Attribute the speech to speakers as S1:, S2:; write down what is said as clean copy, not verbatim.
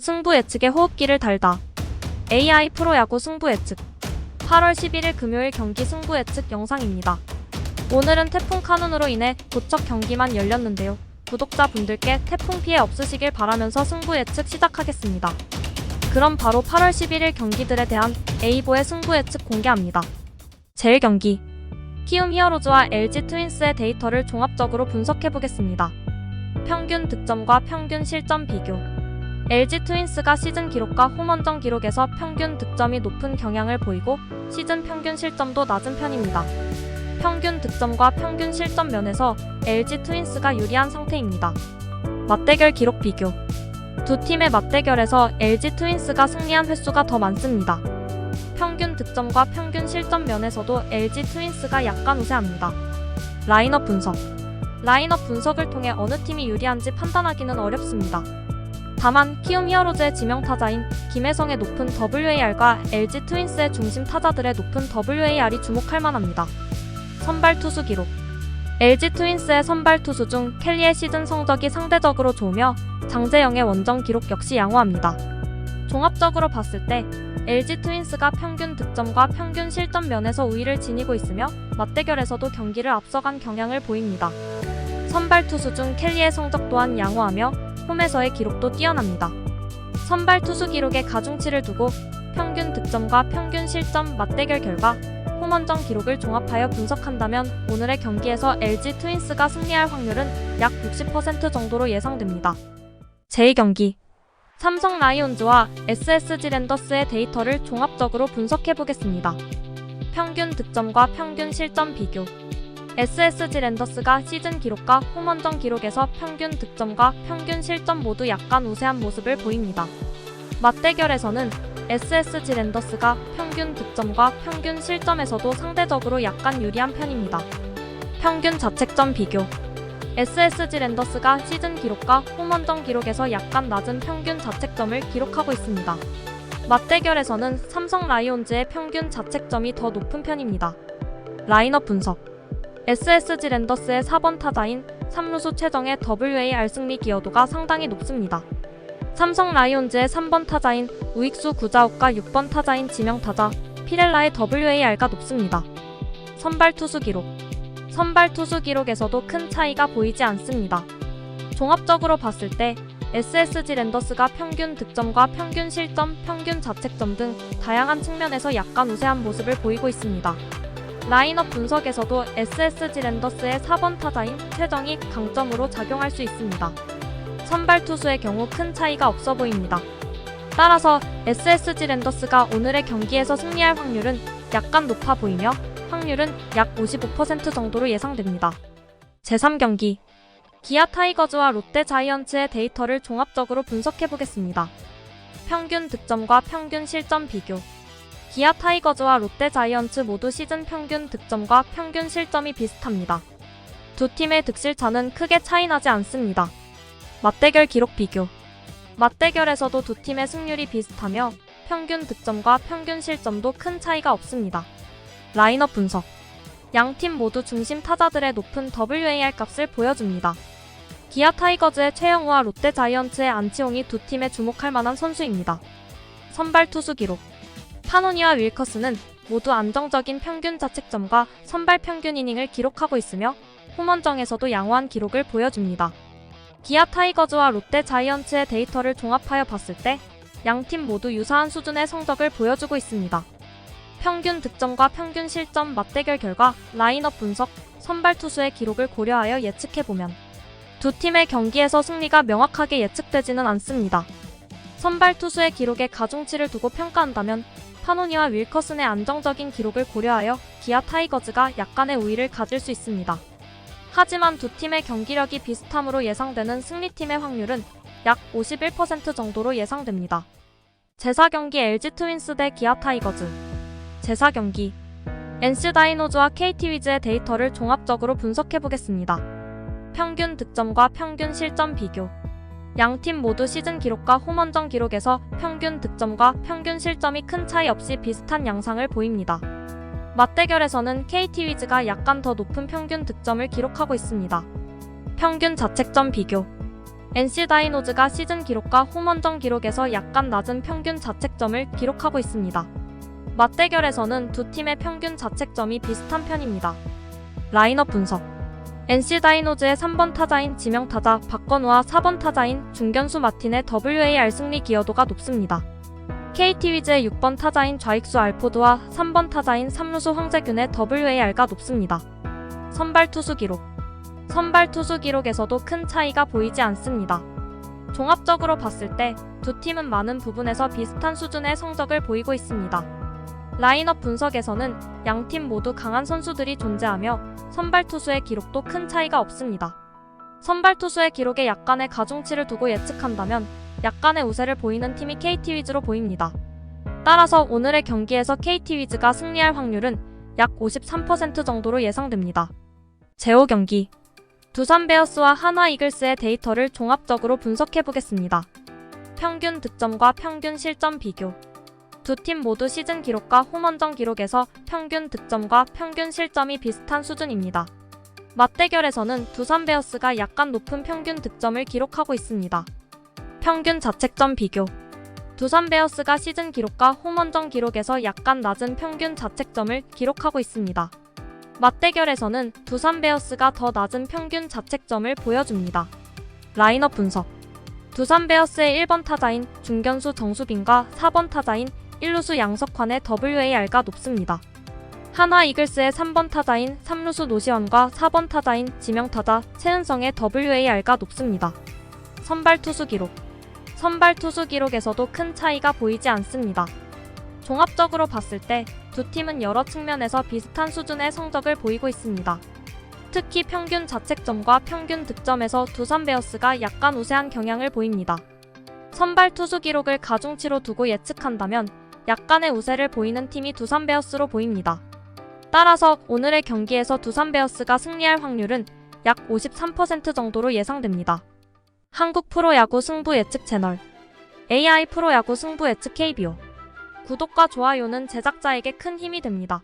S1: 승부 예측에 호흡기를 달다. AI 프로야구 승부 예측. 8월 11일 금요일 경기 승부 예측 영상입니다. 오늘은 태풍 카눈으로 인해 도척 경기만 열렸는데요. 구독자분들께 태풍 피해 없으시길 바라면서 승부 예측 시작하겠습니다. 그럼 바로 8월 11일 경기들에 대한 에이보의 승부 예측 공개합니다. 제1경기 키움 히어로즈와 LG 트윈스의 데이터를 종합적으로 분석해보겠습니다. 평균 득점과 평균 실점 비교. LG 트윈스가 시즌 기록과 홈원정 기록에서 평균 득점이 높은 경향을 보이고 시즌 평균 실점도 낮은 편입니다. 평균 득점과 평균 실점 면에서 LG 트윈스가 유리한 상태입니다. 맞대결 기록 비교. 두 팀의 맞대결에서 LG 트윈스가 승리한 횟수가 더 많습니다. 평균 득점과 평균 실점 면에서도 LG 트윈스가 약간 우세합니다. 라인업 분석. 라인업 분석을 통해 어느 팀이 유리한지 판단하기는 어렵습니다. 다만 키움 히어로즈의 지명타자인 김혜성의 높은 WAR과 LG 트윈스의 중심 타자들의 높은 WAR이 주목할 만합니다. 선발 투수 기록. LG 트윈스의 선발 투수 중 켈리의 시즌 성적이 상대적으로 좋으며 장재영의 원정 기록 역시 양호합니다. 종합적으로 봤을 때 LG 트윈스가 평균 득점과 평균 실점 면에서 우위를 지니고 있으며 맞대결에서도 경기를 앞서간 경향을 보입니다. 선발 투수 중 켈리의 성적 또한 양호하며 홈에서의 기록도 뛰어납니다. 선발 투수 기록에 가중치를 두고 평균 득점과 평균 실점 맞대결 결과 홈원정 기록을 종합하여 분석한다면 오늘의 경기에서 LG 트윈스가 승리할 확률은 약 60% 정도로 예상됩니다. 제2경기 삼성 라이온즈와 SSG 랜더스의 데이터를 종합적으로 분석해보겠습니다. 평균 득점과 평균 실점 비교. SSG 랜더스가 시즌 기록과 홈원정 기록에서 평균 득점과 평균 실점 모두 약간 우세한 모습을 보입니다. 맞대결에서는 SSG 랜더스가 평균 득점과 평균 실점에서도 상대적으로 약간 유리한 편입니다. 평균 자책점 비교. SSG 랜더스가 시즌 기록과 홈원정 기록에서 약간 낮은 평균 자책점을 기록하고 있습니다. 맞대결에서는 삼성 라이온즈의 평균 자책점이 더 높은 편입니다. 라인업 분석. SSG 랜더스의 4번 타자인 3루수 최정의 WAR 승리 기여도가 상당히 높습니다. 삼성 라이온즈의 3번 타자인 우익수 구자욱과 6번 타자인 지명타자 피렐라의 WAR가 높습니다. 선발 투수 기록. 선발 투수 기록에서도 큰 차이가 보이지 않습니다. 종합적으로 봤을 때 SSG 랜더스가 평균 득점과 평균 실점, 평균 자책점 등 다양한 측면에서 약간 우세한 모습을 보이고 있습니다. 라인업 분석에서도 SSG 랜더스의 4번 타자인 최정이 강점으로 작용할 수 있습니다. 선발 투수의 경우 큰 차이가 없어 보입니다. 따라서 SSG 랜더스가 오늘의 경기에서 승리할 확률은 약간 높아 보이며 확률은 약 55% 정도로 예상됩니다. 제3경기 기아 타이거즈와 롯데 자이언츠의 데이터를 종합적으로 분석해보겠습니다. 평균 득점과 평균 실점 비교. 기아 타이거즈와 롯데 자이언츠 모두 시즌 평균 득점과 평균 실점이 비슷합니다. 두 팀의 득실차는 크게 차이나지 않습니다. 맞대결 기록 비교. 맞대결에서도 두 팀의 승률이 비슷하며 평균 득점과 평균 실점도 큰 차이가 없습니다. 라인업 분석. 양팀 모두 중심 타자들의 높은 WAR 값을 보여줍니다. 기아 타이거즈의 최영우와 롯데 자이언츠의 안치홍이 두 팀에 주목할 만한 선수입니다. 선발 투수 기록. 파노니와 윌커스는 모두 안정적인 평균 자책점과 선발 평균 이닝을 기록하고 있으며 홈원정에서도 양호한 기록을 보여줍니다. 기아 타이거즈와 롯데 자이언츠의 데이터를 종합하여 봤을 때 양팀 모두 유사한 수준의 성적을 보여주고 있습니다. 평균 득점과 평균 실점 맞대결 결과 라인업 분석, 선발 투수의 기록을 고려하여 예측해보면 두 팀의 경기에서 승리가 명확하게 예측되지는 않습니다. 선발 투수의 기록에 가중치를 두고 평가한다면 파노니와 윌커슨의 안정적인 기록을 고려하여 기아 타이거즈가 약간의 우위를 가질 수 있습니다. 하지만 두 팀의 경기력이 비슷함으로 예상되는 승리팀의 확률은 약 51% 정도로 예상됩니다. 제4경기 LG 트윈스 대 기아 타이거즈. 제4경기 NC 다이노즈와 KT 위즈의 데이터를 종합적으로 분석해보겠습니다. 평균 득점과 평균 실점 비교. 양팀 모두 시즌 기록과 홈원정 기록에서 평균 득점과 평균 실점이 큰 차이 없이 비슷한 양상을 보입니다. 맞대결에서는 KT 위즈가 약간 더 높은 평균 득점을 기록하고 있습니다. 평균 자책점 비교. NC 다이노즈가 시즌 기록과 홈원정 기록에서 약간 낮은 평균 자책점을 기록하고 있습니다. 맞대결에서는 두 팀의 평균 자책점이 비슷한 편입니다. 라인업 분석. NC 다이노즈의 3번 타자인 지명타자 박건우와 4번 타자인 중견수 마틴의 WAR 승리 기여도가 높습니다. KT 위즈의 6번 타자인 좌익수 알포드와 3번 타자인 3루수 황재균의 WAR가 높습니다. 선발 투수 기록. 선발 투수 기록에서도 큰 차이가 보이지 않습니다. 종합적으로 봤을 때 두 팀은 많은 부분에서 비슷한 수준의 성적을 보이고 있습니다. 라인업 분석에서는 양팀 모두 강한 선수들이 존재하며 선발 투수의 기록도 큰 차이가 없습니다. 선발 투수의 기록에 약간의 가중치를 두고 예측한다면 약간의 우세를 보이는 팀이 KT 위즈로 보입니다. 따라서 오늘의 경기에서 KT 위즈가 승리할 확률은 약 53% 정도로 예상됩니다. 제5 경기. 두산 베어스와 한화 이글스의 데이터를 종합적으로 분석해보겠습니다. 평균 득점과 평균 실점 비교. 두 팀 모두 시즌 기록과 홈원정 기록에서 평균 득점과 평균 실점이 비슷한 수준입니다. 맞대결에서는 두산 베어스가 약간 높은 평균 득점을 기록하고 있습니다. 평균 자책점 비교. 두산 베어스가 시즌 기록과 홈원정 기록에서 약간 낮은 평균 자책점을 기록하고 있습니다. 맞대결에서는 두산 베어스가 더 낮은 평균 자책점을 보여줍니다. 라인업 분석. 두산 베어스의 1번 타자인 중견수 정수빈과 4번 타자인 1루수 양석환의 WAR가 높습니다. 한화 이글스의 3번 타자인 3루수 노시환과 4번 타자인 지명타자 최은성의 WAR가 높습니다. 선발 투수 기록. 선발 투수 기록에서도 큰 차이가 보이지 않습니다. 종합적으로 봤을 때 두 팀은 여러 측면에서 비슷한 수준의 성적을 보이고 있습니다. 특히 평균 자책점과 평균 득점에서 두산 베어스가 약간 우세한 경향을 보입니다. 선발 투수 기록을 가중치로 두고 예측한다면 약간의 우세를 보이는 팀이 두산 베어스로 보입니다. 따라서 오늘의 경기에서 두산 베어스가 승리할 확률은 약 53% 정도로 예상됩니다. 한국 프로야구 승부 예측 채널 AI 프로야구 승부 예측 KBO. 구독과 좋아요는 제작자에게 큰 힘이 됩니다.